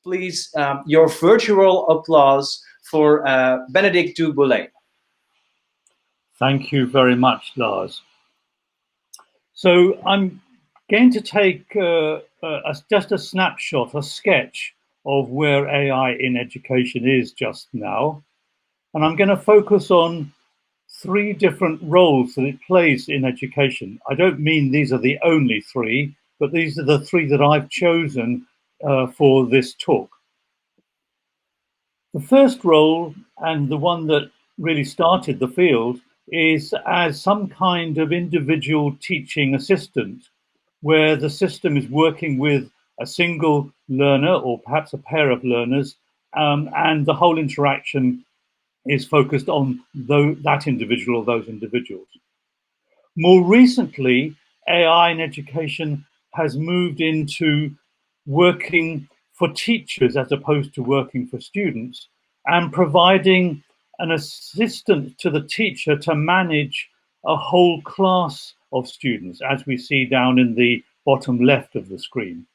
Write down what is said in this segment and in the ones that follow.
Please, your virtual applause for Benedict du Boulay. Thank you very much, Lars. So I'm going to take just a snapshot, a sketch of where AI in education is just now. And I'm going to focus on three different roles that it plays in education. I don't mean these are the only three, but these are the three that I've chosen for this talk. The first role, and the one that really started the field, is as some kind of individual teaching assistant, where the system is working with a single learner or perhaps a pair of learners, and the whole interaction is focused on that individual or those individuals. More recently, AI in education has moved into working for teachers as opposed to working for students, and providing an assistant to the teacher to manage a whole class of students, as we see down in the bottom left of the screen.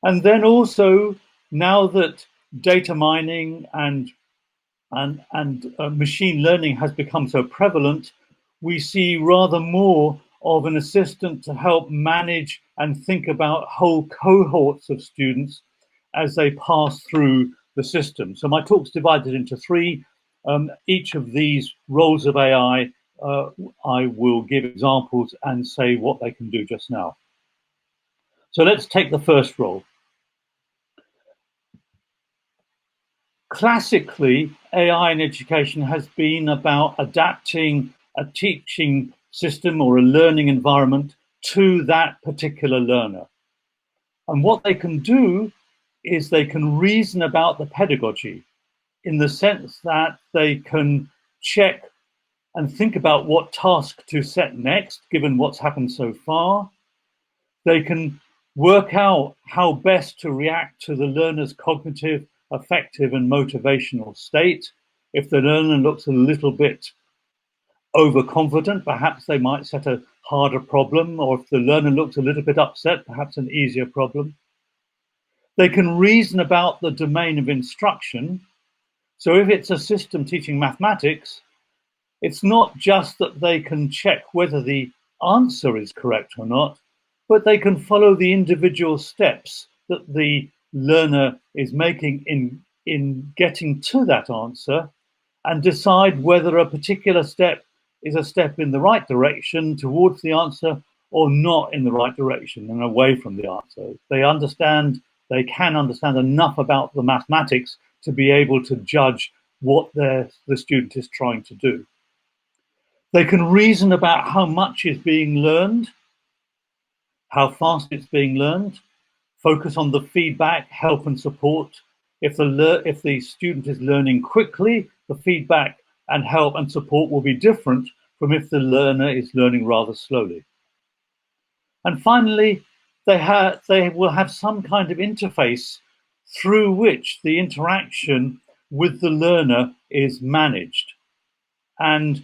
And then also, now that data mining and machine learning has become so prevalent, we see rather more of an assistant to help manage and think about whole cohorts of students as they pass through the system. So my talk's divided into three. Each of these roles of AI, I will give examples and say what they can do just now. So let's take the first role. Classically, AI in education has been about adapting a teaching system or a learning environment to that particular learner. And what they can do is they can reason about the pedagogy in the sense that they can check and think about what task to set next, given what's happened so far. They can work out how best to react to the learner's cognitive, affective, and motivational state. If the learner looks a little bit overconfident, perhaps they might set a harder problem, or if the learner looks a little bit upset, perhaps an easier problem. They can reason about the domain of instruction. So if it's a system teaching mathematics, it's not just that they can check whether the answer is correct or not, but they can follow the individual steps that the learner is making in getting to that answer, and decide whether a particular step is a step in the right direction towards the answer or not in the right direction and away from the answer. They can understand enough about the mathematics to be able to judge what the student is trying to do. They can reason about how much is being learned, how fast it's being learned, focus on the feedback, help and support. If the student is learning quickly, the feedback and help and support will be different from if the learner is learning rather slowly. And finally, they will have some kind of interface through which the interaction with the learner is managed. And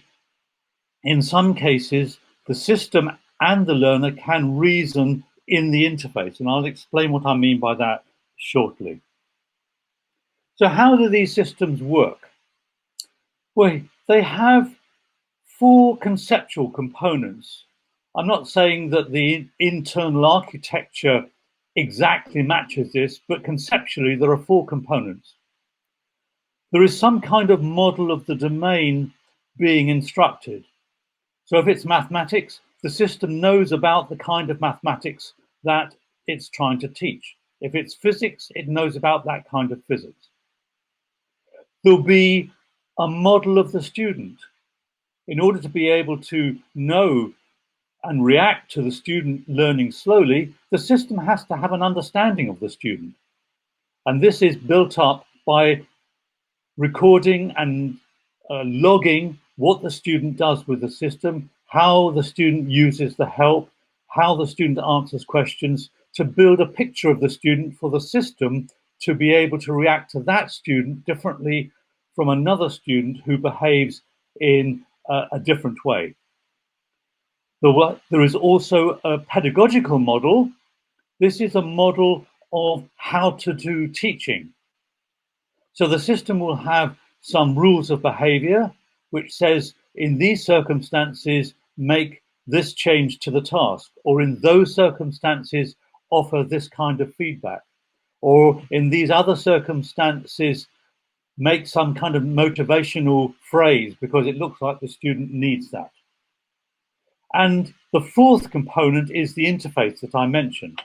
in some cases, the system and the learner can reason in the interface. And I'll explain what I mean by that shortly. So how do these systems work? Well, they have four conceptual components. I'm not saying that the internal architecture exactly matches this, but conceptually there are four components. There is some kind of model of the domain being instructed. So if it's mathematics, the system knows about the kind of mathematics that it's trying to teach. If it's physics, it knows about that kind of physics. There'll be a model of the student. In order to be able to know and react to the student learning slowly, the system has to have an understanding of the student. And this is built up by recording and logging what the student does with the system, how the student uses the help, how the student answers questions, to build a picture of the student for the system to be able to react to that student differently from another student who behaves in a different way. There is also a pedagogical model. This is a model of how to do teaching. So the system will have some rules of behavior, which says in these circumstances, make this change to the task, or in those circumstances, offer this kind of feedback, or in these other circumstances, make some kind of motivational phrase because it looks like the student needs that. And the fourth component is the interface that I mentioned.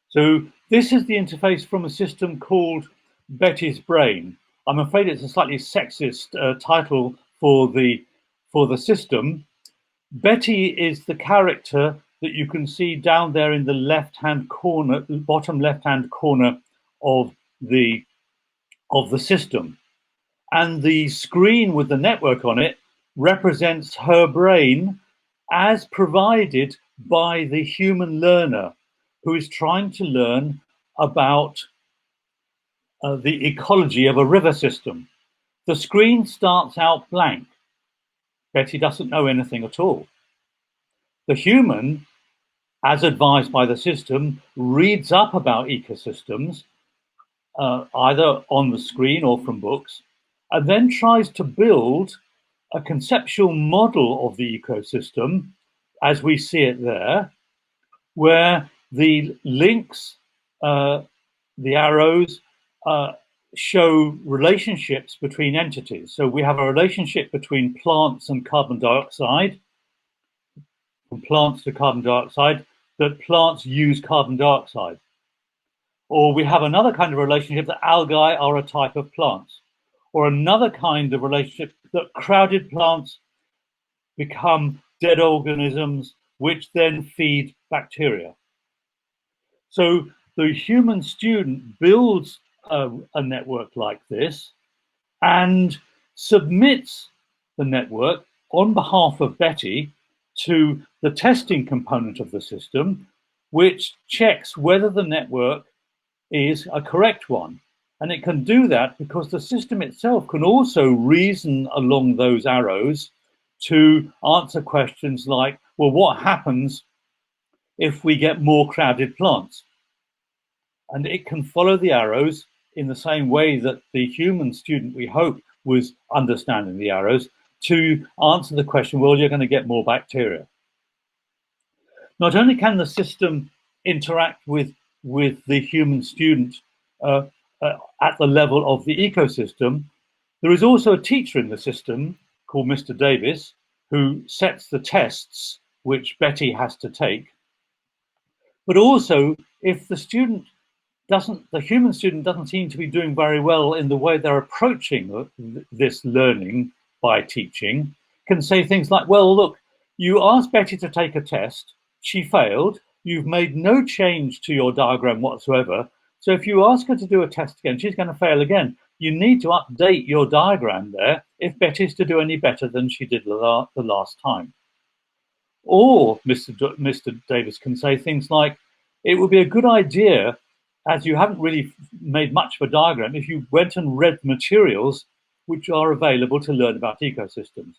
So this is the interface from a system called Betty's Brain. I'm afraid it's a slightly sexist title for the system. Betty is the character that you can see down there in the left-hand corner, bottom left-hand corner of the system. And the screen with the network on it represents her brain as provided by the human learner who is trying to learn about the ecology of a river system. The screen starts out blank. Betty doesn't know anything at all. The human, as advised by the system, reads up about ecosystems, either on the screen or from books, and then tries to build a conceptual model of the ecosystem as we see it there, where the links, the arrows, show relationships between entities. So we have a relationship between plants and carbon dioxide, from plants to carbon dioxide, that plants use carbon dioxide. Or we have another kind of relationship that algae are a type of plants. Or another kind of relationship that crowded plants become dead organisms, which then feed bacteria. So the human student builds a network like this and submits the network on behalf of Betty to the testing component of the system, which checks whether the network is a correct one. And it can do that because the system itself can also reason along those arrows to answer questions like, well, what happens if we get more crowded plants? And it can follow the arrows in the same way that the human student, we hope, was understanding the arrows to answer the question, well, you're going to get more bacteria. Not only can the system interact with the human student at the level of the ecosystem, there is also a teacher in the system called Mr. Davis who sets the tests which Betty has to take. But also, if the human student doesn't seem to be doing very well in the way they're approaching this learning by teaching, can say things like, well, look, you asked Betty to take a test, she failed, you've made no change to your diagram whatsoever, so if you ask her to do a test again, she's going to fail again. You need to update your diagram there if Betty's to do any better than she did the last time. Or Mr. Davis can say things like, it would be a good idea, as you haven't really made much of a diagram, if you went and read materials which are available to learn about ecosystems.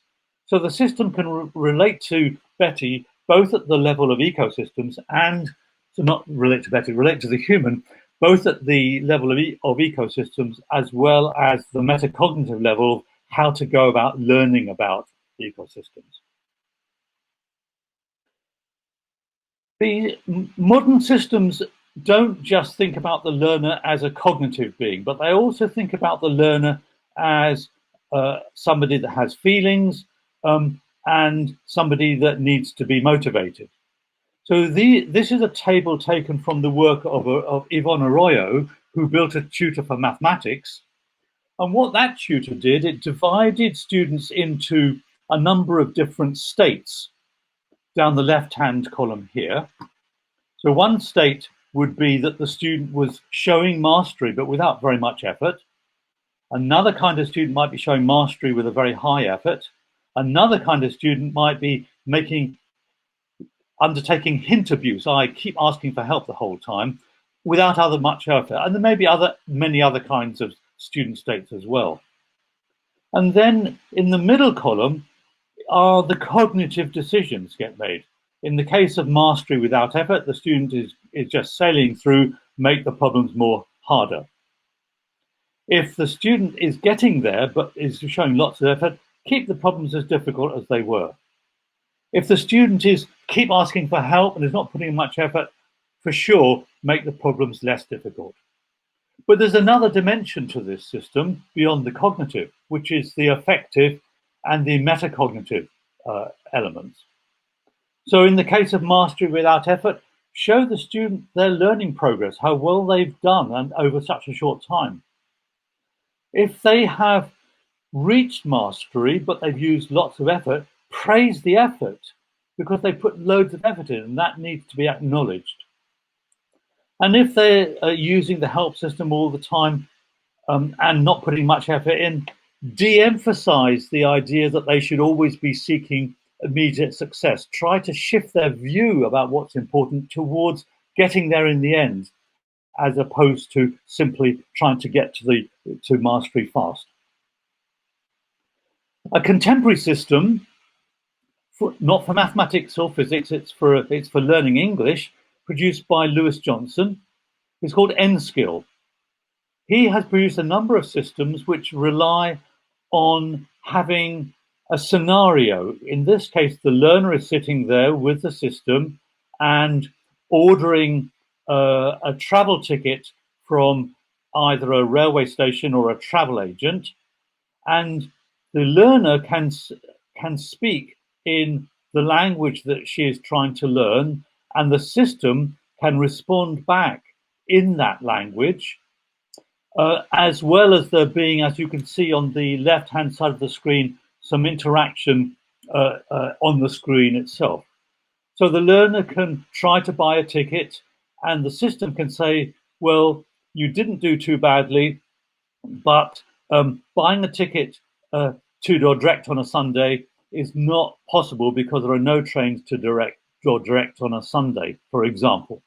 So the system can relate to Betty both at the level of ecosystems and, so not relate to Betty, relate to the human, both at the level of ecosystems as well as the metacognitive level of how to go about learning about ecosystems. The modern systems don't just think about the learner as a cognitive being, but they also think about the learner as somebody that has feelings and somebody that needs to be motivated. So this is a table taken from the work of Yvonne Arroyo, who built a tutor for mathematics. And what that tutor did, it divided students into a number of different states down the left-hand column here. So one state would be that the student was showing mastery, but without very much effort. Another kind of student might be showing mastery with a very high effort. Another kind of student might be undertaking hint abuse. I keep asking for help the whole time without much effort. And there may be many other kinds of student states as well. And then in the middle column are the cognitive decisions get made. In the case of mastery without effort, the student is is just sailing through, make the problems more harder. If the student is getting there but is showing lots of effort, keep the problems as difficult as they were. If the student is keep asking for help and is not putting much effort, for sure, make the problems less difficult. But there's another dimension to this system beyond the cognitive, which is the affective and the metacognitive elements. So in the case of mastery without effort, show the student their learning progress, how well they've done and over such a short time. If they have reached mastery, but they've used lots of effort, praise the effort because they put loads of effort in, and that needs to be acknowledged. And if they're using the help system all the time and not putting much effort in, de-emphasize the idea that they should always be seeking immediate success. Try to shift their view about what's important towards getting there in the end, as opposed to simply trying to get to mastery fast. A contemporary system, not for mathematics or physics, it's for learning English, produced by Lewis Johnson, is called N-Skill. He has produced a number of systems which rely on having a scenario. In this case, the learner is sitting there with the system and ordering a travel ticket from either a railway station or a travel agent, and the learner can speak in the language that she is trying to learn, and the system can respond back in that language, as well as there being, as you can see on the left-hand side of the screen, some interaction on the screen itself. So the learner can try to buy a ticket, and the system can say, well, you didn't do too badly, but buying a ticket to direct on a Sunday is not possible because there are no trains to direct on a Sunday, for example.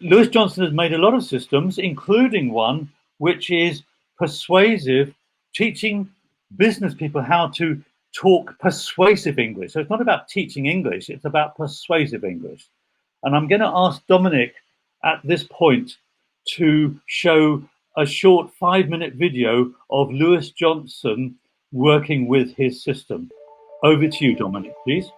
Lewis Johnson has made a lot of systems, including one which is persuasive, teaching business people how to talk persuasive English. So it's not about teaching English, it's about persuasive English. And I'm going to ask Dominic at this point to show a short 5-minute video of Lewis Johnson working with his system. Over to you, Dominic, please.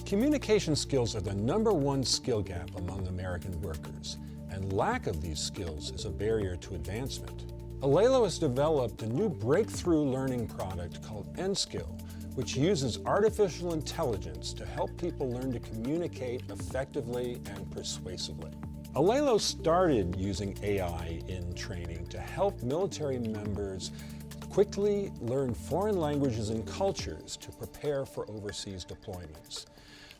Communication skills are the #1 skill gap among American workers, and lack of these skills is a barrier to advancement. Alelo has developed a new breakthrough learning product called N-Skill, which uses artificial intelligence to help people learn to communicate effectively and persuasively. Alelo started using AI in training to help military members quickly learn foreign languages and cultures to prepare for overseas deployments.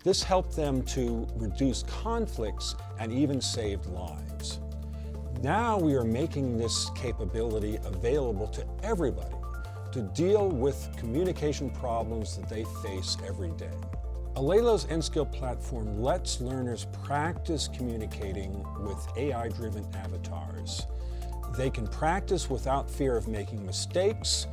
This helped them to reduce conflicts and even saved lives. Now we are making this capability available to everybody to deal with communication problems that they face every day. Alelo's N-Skill platform lets learners practice communicating with AI-driven avatars. They can practice without fear of making mistakes,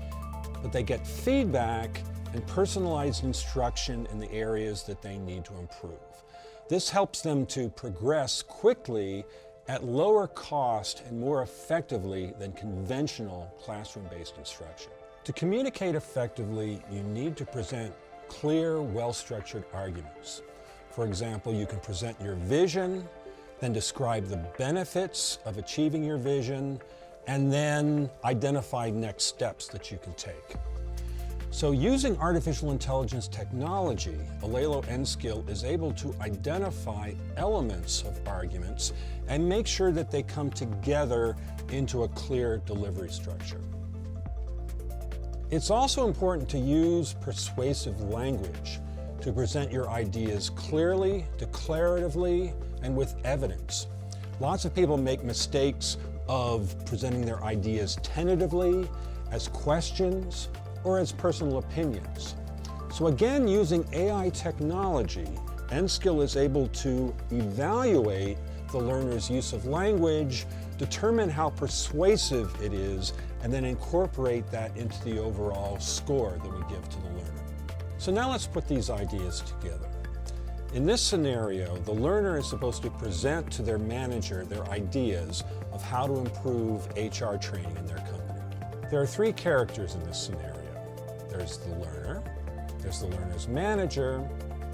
but they get feedback and personalized instruction in the areas that they need to improve. This helps them to progress quickly at lower cost and more effectively than conventional classroom-based instruction. To communicate effectively, you need to present clear, well-structured arguments. For example, you can present your vision, then describe the benefits of achieving your vision, and then identify next steps that you can take. So using artificial intelligence technology, Alelo N-Skill is able to identify elements of arguments and make sure that they come together into a clear delivery structure. It's also important to use persuasive language to present your ideas clearly, declaratively, and with evidence. Lots of people make mistakes of presenting their ideas tentatively, as questions, or as personal opinions. So again, using AI technology, N-Skill is able to evaluate the learner's use of language, determine how persuasive it is, and then incorporate that into the overall score that we give to the learner. So now let's put these ideas together. In this scenario, the learner is supposed to present to their manager their ideas of how to improve HR training in their company. There are three characters in this scenario. There's the learner, there's the learner's manager,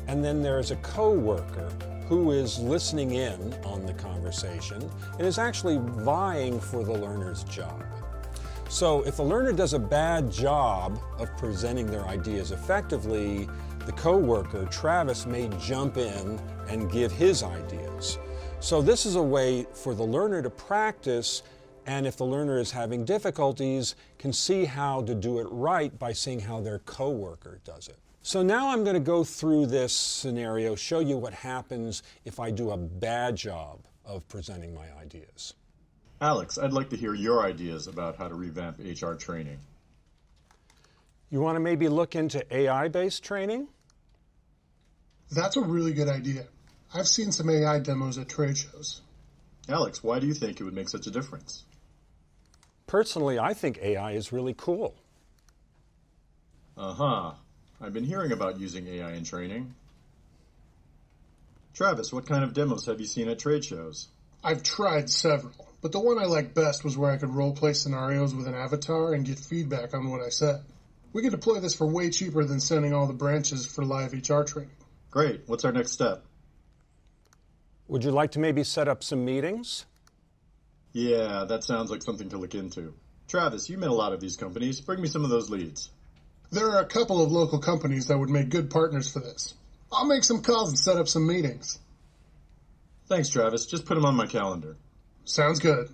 and then there's a co-worker who is listening in on the conversation and is actually vying for the learner's job. So if the learner does a bad job of presenting their ideas effectively, the co-worker, Travis, may jump in and give his ideas. So this is a way for the learner to practice, and if the learner is having difficulties, can see how to do it right by seeing how their co-worker does it. So now I'm going to go through this scenario, show you what happens if I do a bad job of presenting my ideas. Alex, I'd like to hear your ideas about how to revamp HR training. You want to maybe look into AI-based training? That's a really good idea. I've seen some AI demos at trade shows. Alex, why do you think it would make such a difference? Personally, I think AI is really cool. Uh-huh. I've been hearing about using AI in training. Travis, what kind of demos have you seen at trade shows? I've tried several, but the one I liked best was where I could role-play scenarios with an avatar and get feedback on what I said. We could deploy this for way cheaper than sending all the branches for live HR training. Great. What's our next step? Would you like to maybe set up some meetings? Yeah, that sounds like something to look into. Travis, you met a lot of these companies. Bring me some of those leads. There are a couple of local companies that would make good partners for this. I'll make some calls and set up some meetings. Thanks, Travis. Just put them on my calendar. Sounds good.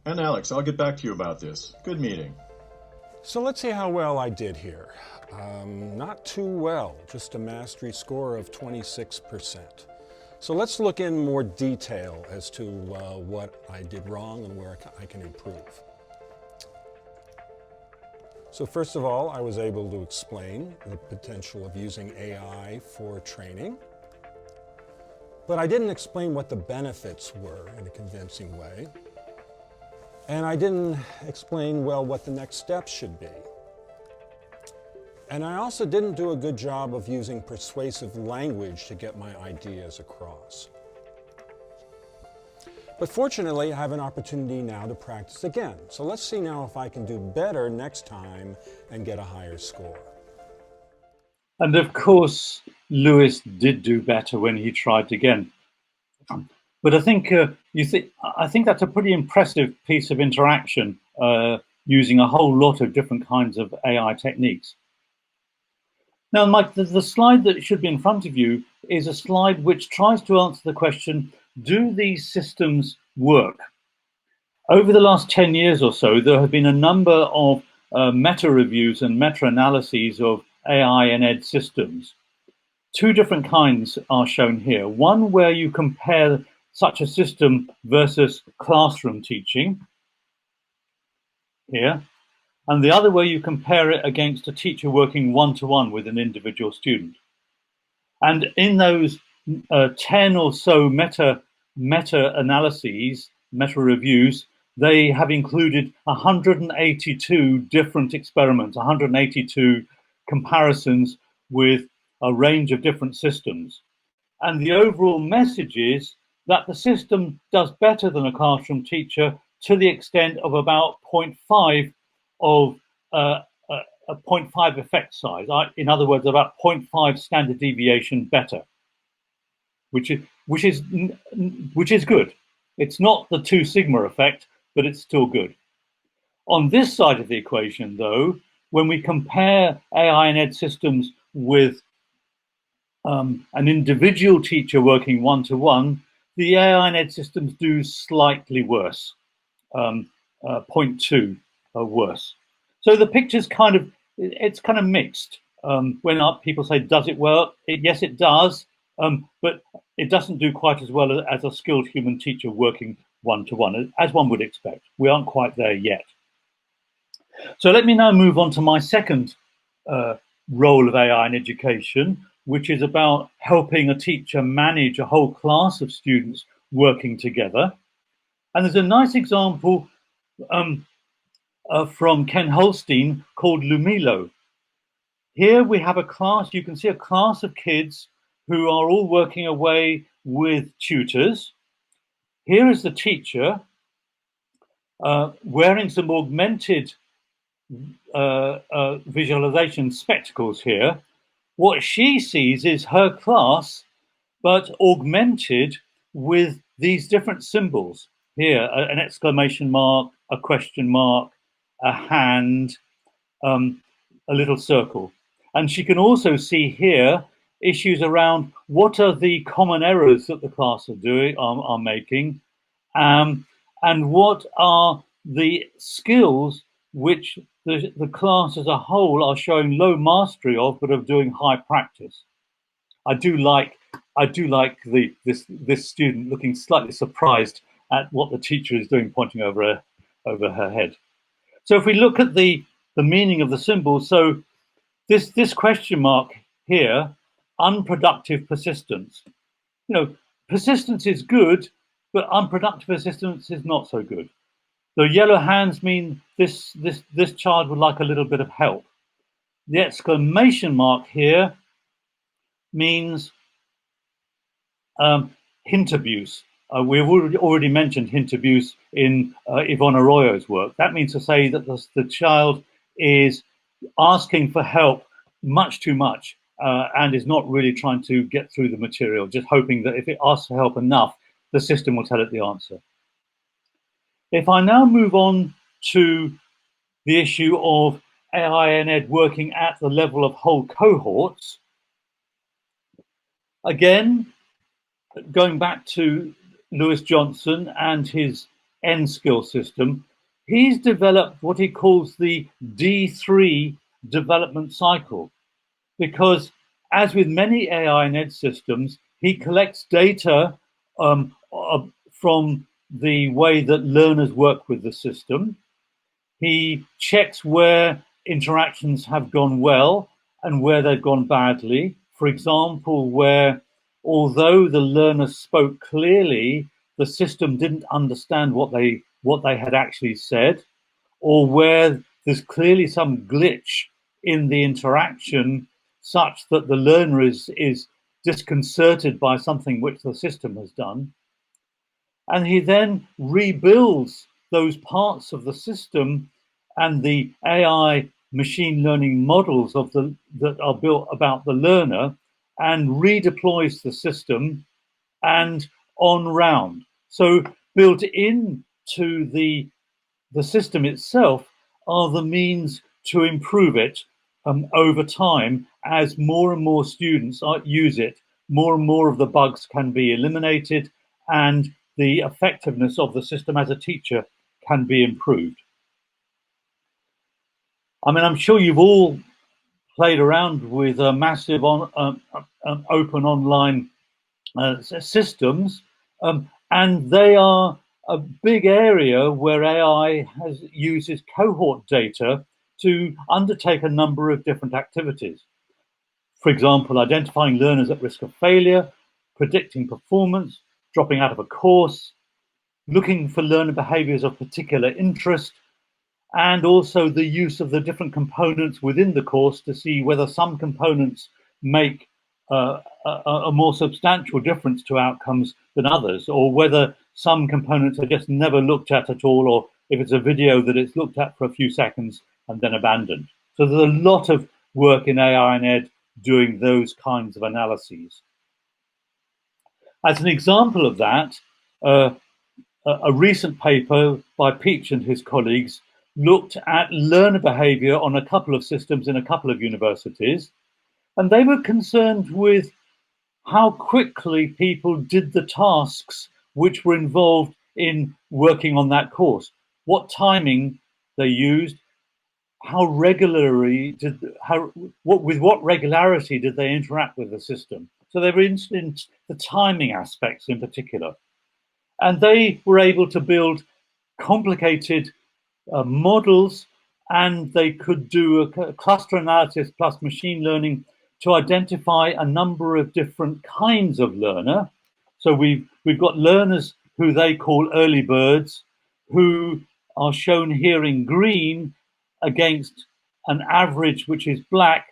And Alex, I'll get back to you about this. Good meeting. So let's see how well I did here. Not too well, just a mastery score of 26%. So let's look in more detail as to what I did wrong and where I can improve. So first of all, I was able to explain the potential of using AI for training, but I didn't explain what the benefits were in a convincing way. And I didn't explain well what the next steps should be. And I also didn't do a good job of using persuasive language to get my ideas across. But fortunately, I have an opportunity now to practice again. So let's see now if I can do better next time and get a higher score. And of course, Lewis did do better when he tried again. But I think I think that's a pretty impressive piece of interaction using a whole lot of different kinds of AI techniques. Now, Mike, the slide that should be in front of you is a slide which tries to answer the question, do these systems work? Over the last 10 years or so, there have been a number of meta-reviews and meta-analyses of AI and ed systems. Two different kinds are shown here. One where you compare such a system versus classroom teaching, here, and the other where you compare it against a teacher working one-to-one with an individual student. And in those 10 or so meta-analyses, meta-reviews, they have included 182 different experiments, 182 comparisons with a range of different systems. And the overall message is that the system does better than a classroom teacher to the extent of about 0.5 of a 0.5 effect size. In other words, about 0.5 standard deviation better, which is good. It's not the 2 sigma effect, but it's still good. On this side of the equation, though, when we compare AI and ed systems with an individual teacher working one-to-one, the AI and ed systems do slightly worse, 0.2 worse. So the picture's kind of mixed. When people say, does it work? Yes, it does, but it doesn't do quite as well as a skilled human teacher working one-to-one, as one would expect. We aren't quite there yet. So let me now move on to my second role of AI in education, which is about helping a teacher manage a whole class of students working together. And there's a nice example from Ken Holstein called Lumilo. Here we have a class, you can see a class of kids who are all working away with tutors. Here is the teacher wearing some augmented visualization spectacles here. What she sees is her class, but augmented with these different symbols. Here, an exclamation mark, a question mark, a hand, a little circle. And she can also see here issues around what are the common errors that the class are making, and what are the skills which the class as a whole are showing low mastery of, but of doing high practice. I do like this student looking slightly surprised at what the teacher is doing, pointing over her head. So if we look at the meaning of the symbols, so this question mark here, unproductive persistence. You know, persistence is good, but unproductive persistence is not so good. The yellow hands mean this child would like a little bit of help. The exclamation mark here means hint abuse. We've already mentioned hint abuse in Yvonne Arroyo's work. That means to say that the child is asking for help much too much and is not really trying to get through the material, just hoping that if it asks for help enough, the system will tell it the answer. If I now move on to the issue of AI and Ed working at the level of whole cohorts, again, going back to Lewis Johnson and his N-skill system, he's developed what he calls the D3 development cycle, because as with many AI and Ed systems, he collects data from the way that learners work with the system. He checks where interactions have gone well and where they've gone badly. For example, where although the learner spoke clearly, the system didn't understand what they had actually said, or where there's clearly some glitch in the interaction such that the learner is disconcerted by something which the system has done. And he then rebuilds those parts of the system and the AI machine learning models that are built about the learner and redeploys the system and on round. So built into the system itself are the means to improve it over time. As more and more students use it, more and more of the bugs can be eliminated and the effectiveness of the system as a teacher can be improved. I mean, I'm sure you've all played around with massive open online systems, and they are a big area where AI uses cohort data to undertake a number of different activities. For example, identifying learners at risk of failure, predicting performance, dropping out of a course, looking for learner behaviors of particular interest, and also the use of the different components within the course to see whether some components make a more substantial difference to outcomes than others, or whether some components are just never looked at all, or if it's a video that it's looked at for a few seconds and then abandoned. So there's a lot of work in AI and Ed doing those kinds of analyses. As an example of that, a recent paper by Peach and his colleagues looked at learner behavior on a couple of systems in a couple of universities, and they were concerned with how quickly people did the tasks which were involved in working on that course, what timing they used, with what regularity did they interact with the system. So they were interested in the timing aspects in particular. And they were able to build complicated models, and they could do a cluster analysis plus machine learning to identify a number of different kinds of learner. So we've got learners who they call early birds, who are shown here in green against an average which is black.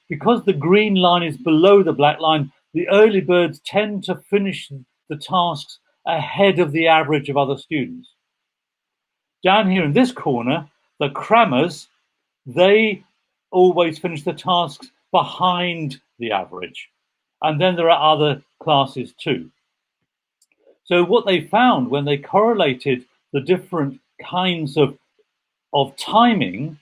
because the green line is below the black line, the early birds tend to finish the tasks ahead of the average of other students. Down here in this corner, the crammers, they always finish the tasks behind the average. And then there are other classes too. So what they found when they correlated the different kinds of timing,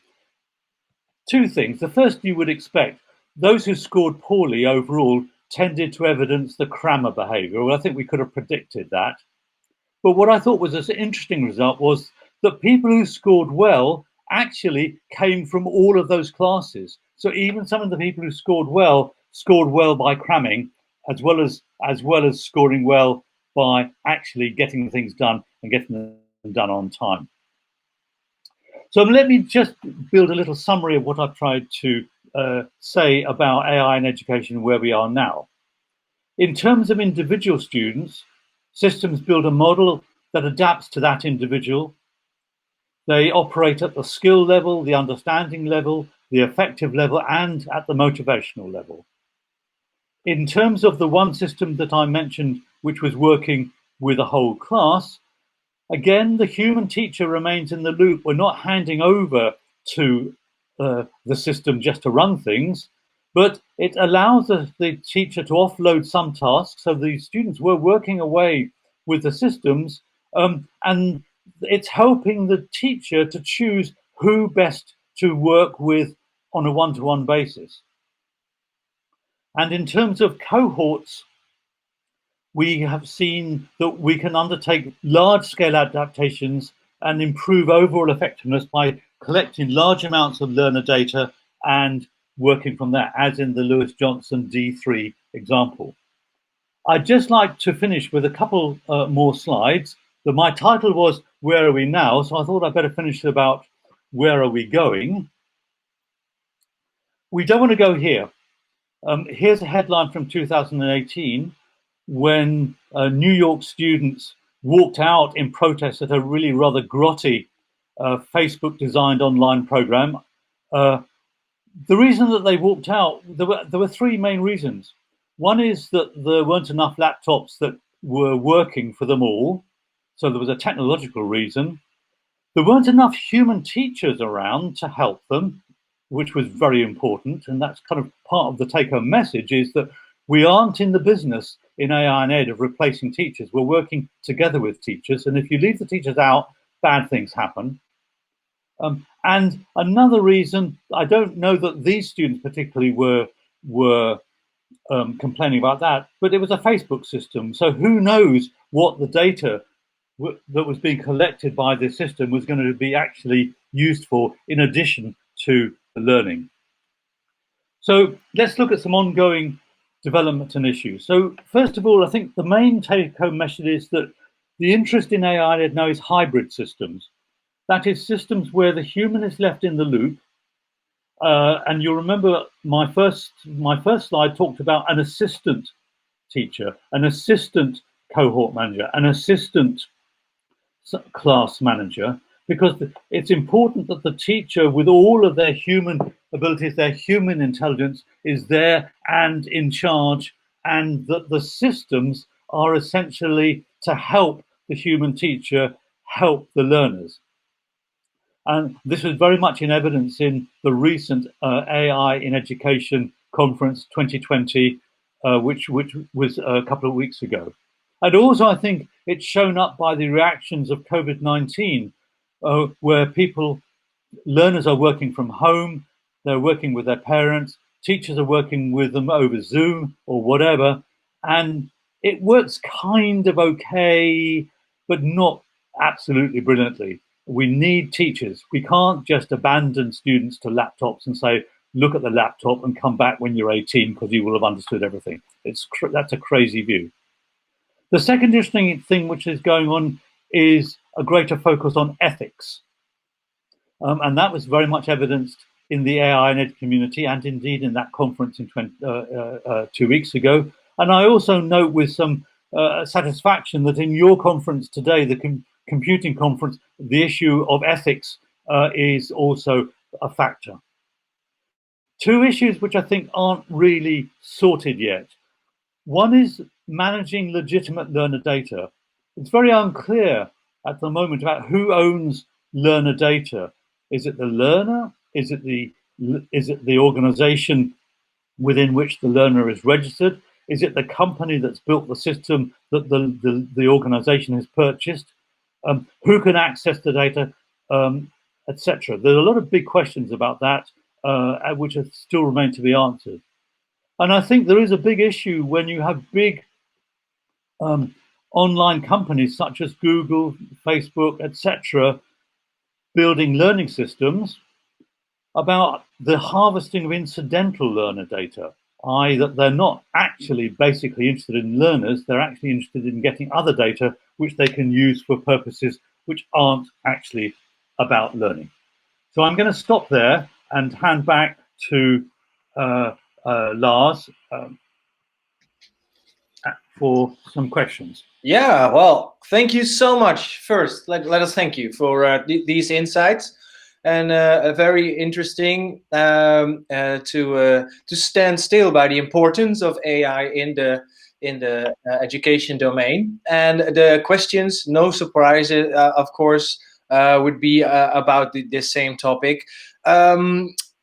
two things. The first, you would expect, those who scored poorly overall tended to evidence the crammer behavior. Well, I think we could have predicted that. But what I thought was an interesting result was that people who scored well actually came from all of those classes. So even some of the people who scored well by cramming, as well as scoring well by actually getting things done and getting them done on time. So let me just build a little summary of what I've tried to say about AI in education and where we are now. In terms of individual students, systems build a model that adapts to that individual. They operate at the skill level, the understanding level, the affective level, and at the motivational level. In terms of the one system that I mentioned, which was working with a whole class, again, the human teacher remains in the loop. We're not handing over to the system just to run things, but it allows the teacher to offload some tasks. So the students were working away with the systems, and it's helping the teacher to choose who best to work with on a one-to-one basis. And in terms of cohorts, we have seen that we can undertake large-scale adaptations and improve overall effectiveness by collecting large amounts of learner data and working from that, as in the Lewis-Johnson D3 example. I'd just like to finish with a couple more slides. My title was, Where Are We Now? So I thought I'd better finish about where are we going? We don't want to go here. Here's a headline from 2018 when New York students walked out in protest at a really rather grotty Facebook designed online program. The reason that they walked out, there were three main reasons. One is that there weren't enough laptops that were working for them all. So there was a technological reason. There weren't enough human teachers around to help them, which was very important. And that's kind of part of the take-home message, is that we aren't in the business in AI and Ed of replacing teachers. We're working together with teachers. And if you leave the teachers out, bad things happen. And another reason, I don't know that these students particularly were complaining about that, but it was a Facebook system. So who knows what the data that was being collected by this system was going to be actually used for in addition to the learning. So let's look at some ongoing development and issues. So first of all, I think the main take-home message is that the interest in AI now is hybrid systems. That is, systems where the human is left in the loop. And you'll remember my first slide talked about an assistant teacher, an assistant cohort manager, an assistant class manager, because it's important that the teacher, with all of their human abilities, their human intelligence, is there and in charge, and that the systems are essentially to help the human teacher help the learners. And this was very much in evidence in the recent AI in Education conference 2020, which was a couple of weeks ago. And also, I think it's shown up by the reactions of COVID-19, where learners are working from home, they're working with their parents, teachers are working with them over Zoom or whatever, and it works kind of okay, but not absolutely brilliantly. We need teachers. We can't just abandon students to laptops and say, look at the laptop and come back when you're 18 because you will have understood everything. That's a crazy view. The second interesting thing which is going on is a greater focus on ethics. And that was very much evidenced in the AI and Ed community, and indeed in that conference in 2 weeks ago. And I also note with some satisfaction that in your conference today, the computing conference, the issue of ethics is also a factor. Two issues which I think aren't really sorted yet. One is managing legitimate learner data. It's very unclear at the moment about who owns learner data. Is it the learner? Is it the organization within which the learner is registered? Is it the company that's built the system that the organization has purchased? Who can access the data, etc.? There are a lot of big questions about that, which still remain to be answered. And I think there is a big issue when you have big online companies such as Google, Facebook, etc., building learning systems about the harvesting of incidental learner data, i.e. that they're not actually basically interested in learners, they're actually interested in getting other data which they can use for purposes which aren't actually about learning. So I'm going to stop there and hand back to Lars for some questions. Yeah, well, thank you so much. First, let us thank you for these insights, and very interesting to stand still by the importance of AI in the education domain. And the questions, no surprise, of course, would be about this same topic.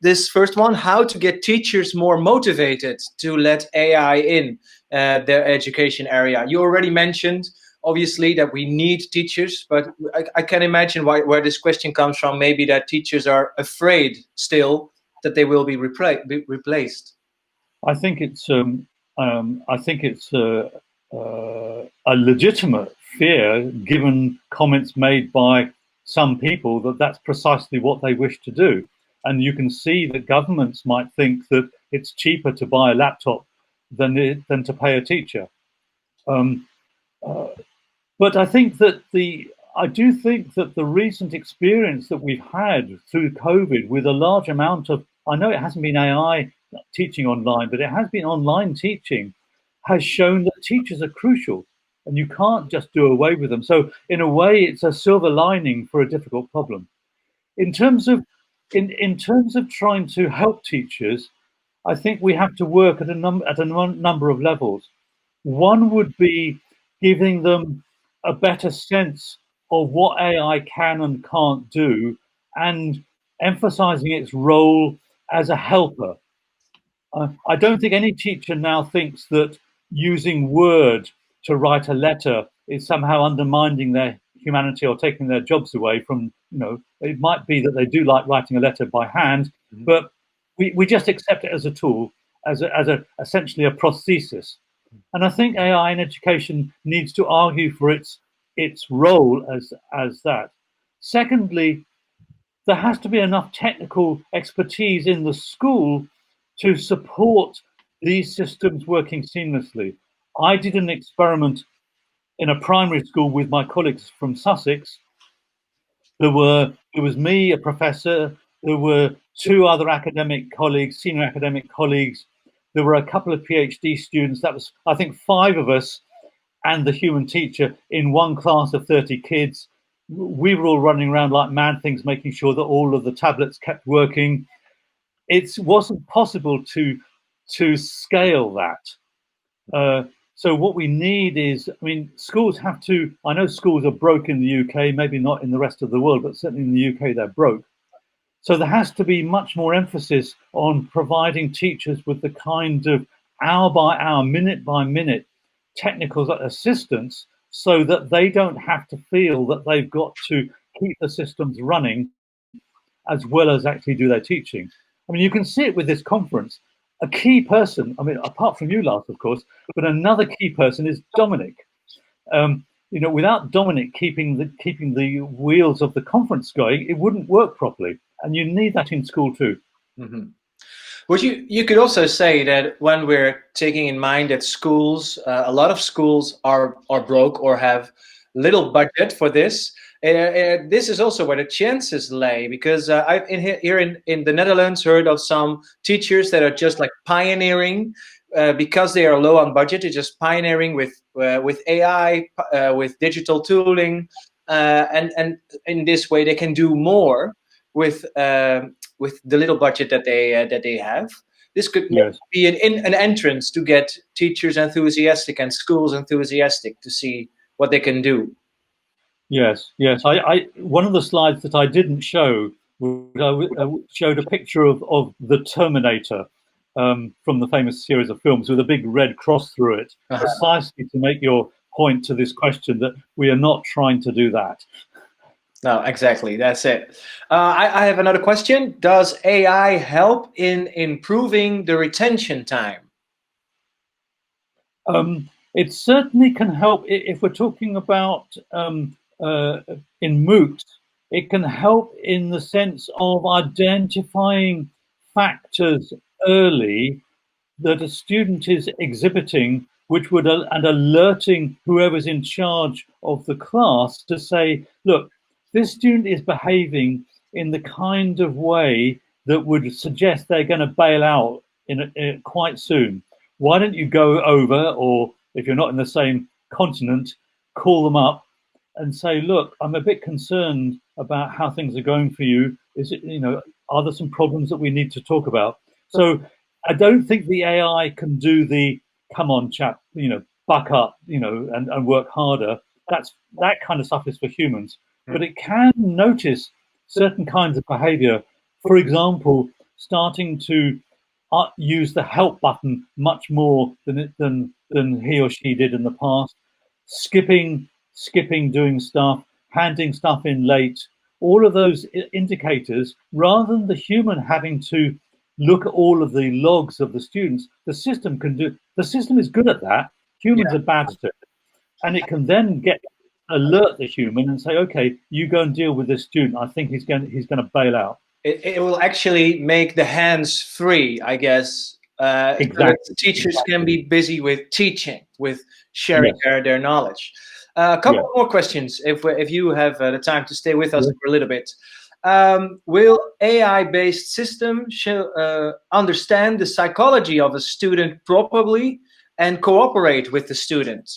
This first one: how to get teachers more motivated to let AI in their education area. You already mentioned, obviously, that we need teachers, but I can imagine where this question comes from. Maybe that teachers are afraid still that they will be replaced. I think it's a legitimate fear, given comments made by some people that that's precisely what they wish to do. And you can see that governments might think that it's cheaper to buy a laptop than to pay a teacher. But I think that I do think that the recent experience that we've had through COVID with a large amount of, I know it hasn't been AI teaching online, but it has been online teaching, has shown that teachers are crucial and you can't just do away with them. So in a way, it's a silver lining for a difficult problem. In terms of trying to help teachers, I think we have to work at a number of levels. One would be giving them a better sense of what AI can and can't do, and emphasizing its role as a helper. I don't think any teacher now thinks that using Word to write a letter is somehow undermining their humanity or taking their jobs away from, it might be that they do like writing a letter by hand, but we just accept it as a tool, as essentially a prosthesis. And I think AI in education needs to argue for its role as that. Secondly, there has to be enough technical expertise in the school to support these systems working seamlessly. I did an experiment in a primary school with my colleagues from Sussex. It was me, a professor, there were two other academic colleagues, senior academic colleagues, there were a couple of PhD students. That was, I think, 5 of us and the human teacher in one class of 30 kids. We were all running around like mad things, making sure that all of the tablets kept working. It wasn't possible to scale that. So what we need is, schools have to, I know schools are broke in the UK, maybe not in the rest of the world, but certainly in the UK they're broke. So there has to be much more emphasis on providing teachers with the kind of hour by hour, minute by minute technical assistance, so that they don't have to feel that they've got to keep the systems running as well as actually do their teaching. You can see it with this conference. A key person, apart from you, Lars, of course, but another key person is Dominic. Without Dominic keeping the wheels of the conference going, it wouldn't work properly. And you need that in school too. Mm-hmm. Would you could also say that when we're taking in mind that schools, a lot of schools are broke or have little budget for this. This is also where the chances lay, because I've here in the Netherlands heard of some teachers that are just like pioneering because they are low on budget. They're just pioneering with AI, with digital tooling, and in this way they can do more with the little budget that they have. This could Yes. be an entrance to get teachers enthusiastic and schools enthusiastic to see what they can do. Yes, yes. One of the slides that I didn't show showed a picture of the Terminator from the famous series of films with a big red cross through it, precisely to make your point to this question that we are not trying to do that. No, exactly. That's it. I have another question. Does AI help in improving the retention time? It certainly can help if we're talking about in MOOCs. It can help in the sense of identifying factors early that a student is exhibiting, which would and alerting whoever's in charge of the class to say, look, this student is behaving in the kind of way that would suggest they're going to bail out in quite soon. Why don't you go over, or if you're not in the same continent, call them up and say, look, I'm a bit concerned about how things are going for you. Is it, are there some problems that we need to talk about? So I don't think the AI can do the come on, chap, buck up, and work harder. That kind of stuff is for humans. But it can notice certain kinds of behavior. For example, starting to use the help button much more than he or she did in the past, skipping doing stuff, handing stuff in late, all of those indicators, rather than the human having to look at all of the logs of the students, the system can do. The system is good at that. Humans are bad at it, and it can then alert the human and say, okay, you go and deal with this student. I think he's going to bail out. It will actually make the hands free, I guess. Exactly. So teachers can be busy with teaching, with sharing their knowledge. A couple more questions, if you have the time to stay with us for a little bit. Will AI-based system understand the psychology of a student properly and cooperate with the student?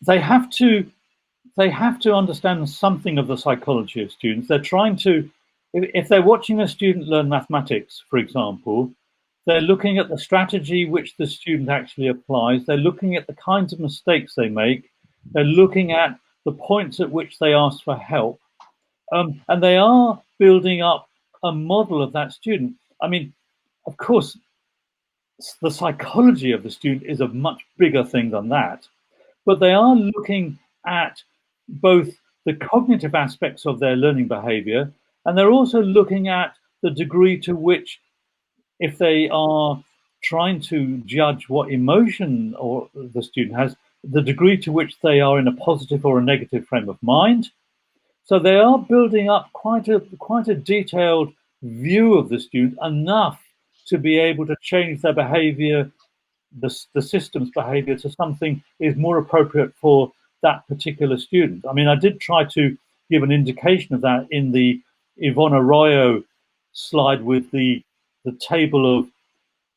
They have to understand something of the psychology of students. They're trying to, if they're watching a student learn mathematics, for example, they're looking at the strategy which the student actually applies. They're looking at the kinds of mistakes they make. They're looking at the points at which they ask for help. And they are building up a model of that student. I mean, of course, the psychology of the student is a much bigger thing than that. But they are looking at both the cognitive aspects of their learning behavior, and they're also looking at the degree to which, if they are trying to judge what emotion or the student has, the degree to which they are in a positive or a negative frame of mind. So they are building up quite a detailed view of the student, enough to be able to change their behavior, the system's behavior, to something is more appropriate for that particular student. I mean, I did try to give an indication of that in the Yvonne Arroyo slide with the table of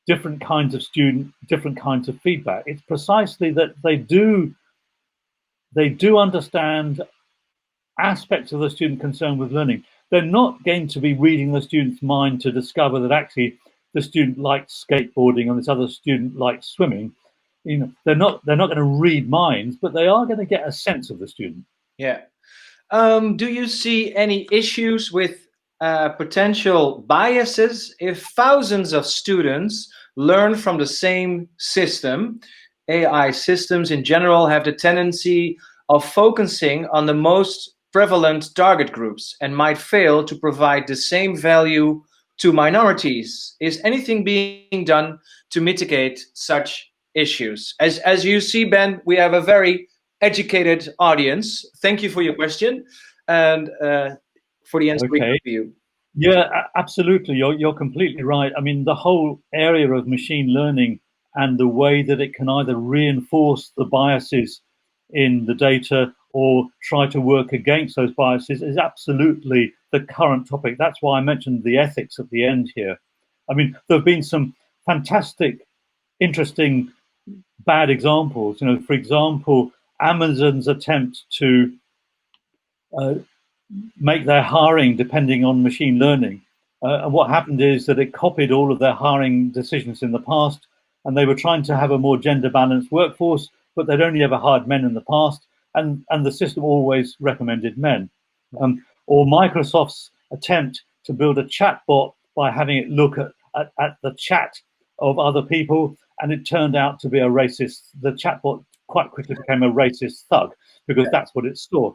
different kinds of student, different kinds of feedback. It's precisely that they do understand aspects of the student concerned with learning. They're not going to be reading the student's mind to discover that actually the student likes skateboarding and this other student likes swimming. They're not going to read minds, but they are going to get a sense of the student. Yeah. Do you see any issues with potential biases if thousands of students learn from the same system? AI systems in general have the tendency of focusing on the most prevalent target groups and might fail to provide the same value to minorities. Is anything being done to mitigate such issues? As you see, Ben, we have a very educated audience. Thank you for your question and for the answer we gave you. Yeah, absolutely. You're completely right. I mean, the whole area of machine learning and the way that it can either reinforce the biases in the data or try to work against those biases is absolutely the current topic. That's why I mentioned the ethics at the end here. I mean, there have been some fantastic, interesting, bad examples. For example, Amazon's attempt to make their hiring depending on machine learning. And what happened is that it copied all of their hiring decisions in the past, and they were trying to have a more gender balanced workforce, but they'd only ever hired men in the past, and the system always recommended men. Or Microsoft's attempt to build a chatbot by having it look at the chat of other people, and it turned out to be a racist. The chatbot quite quickly became a racist thug because that's what it stored.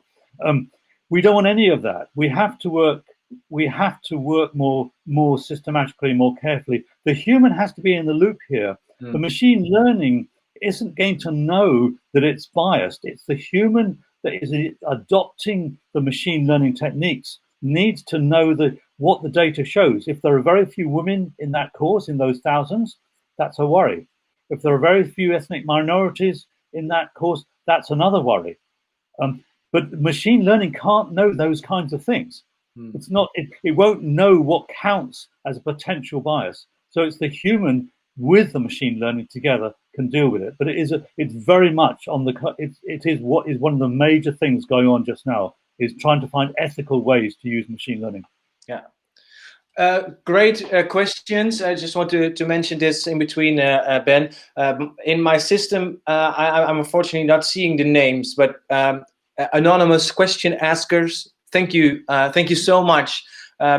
We don't want any of that. We have to work more systematically, more carefully. The human has to be in the loop here. The machine learning isn't going to know that it's biased. It's the human that is adopting the machine learning techniques needs to know what the data shows. If there are very few women in that course, in those thousands, that's a worry. If there are very few ethnic minorities in that course, that's another worry. But machine learning can't know those kinds of things. It's not. It won't know what counts as a potential bias. So it's the human with the machine learning together can deal with it. But it's very much on the. It is what is one of the major things going on just now is trying to find ethical ways to use machine learning. Yeah. Great questions. I just want to mention this in between, Ben. In my system, I'm unfortunately not seeing the names, but anonymous question askers, thank you so much,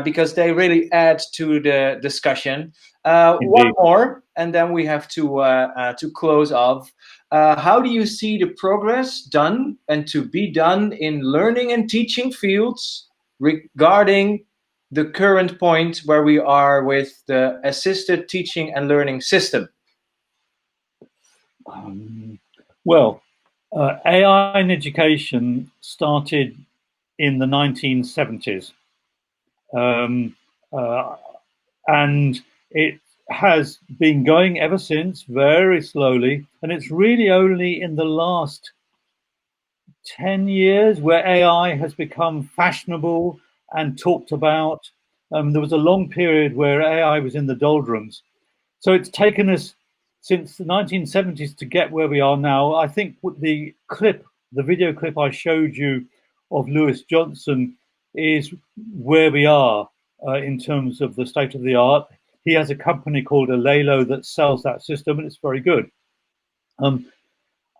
because they really add to the discussion. One more, and then we have to close off. How do you see the progress done and to be done in learning and teaching fields regarding the current point where we are with the assisted teaching and learning system? AI in education started in the 1970s, and it has been going ever since, very slowly, and it's really only in the last 10 years where AI has become fashionable and talked about. There was a long period where AI was in the doldrums. So it's taken us since the 1970s to get where we are now. I think the video clip I showed you of Lewis Johnson is where we are in terms of the state of the art. He has a company called Alelo that sells that system, and it's very good.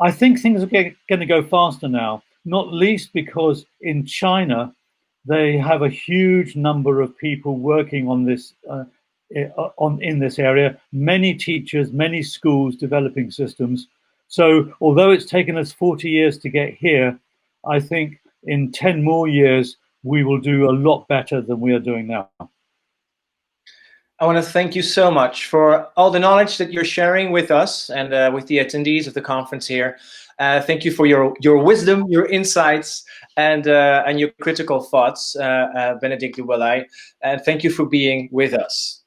I think things are going to go faster now, not least because in China, they have a huge number of people working on this in this area, many teachers, many schools developing systems. So although it's taken us 40 years to get here, I think in 10 more years, we will do a lot better than we are doing now. I want to thank you so much for all the knowledge that you're sharing with us and with the attendees of the conference here. Thank you for your wisdom, your insights, and your critical thoughts, Benedict Boulay. And thank you for being with us.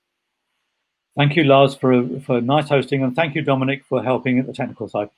Thank you, Lars, for nice hosting, and thank you, Dominic, for helping at the technical side.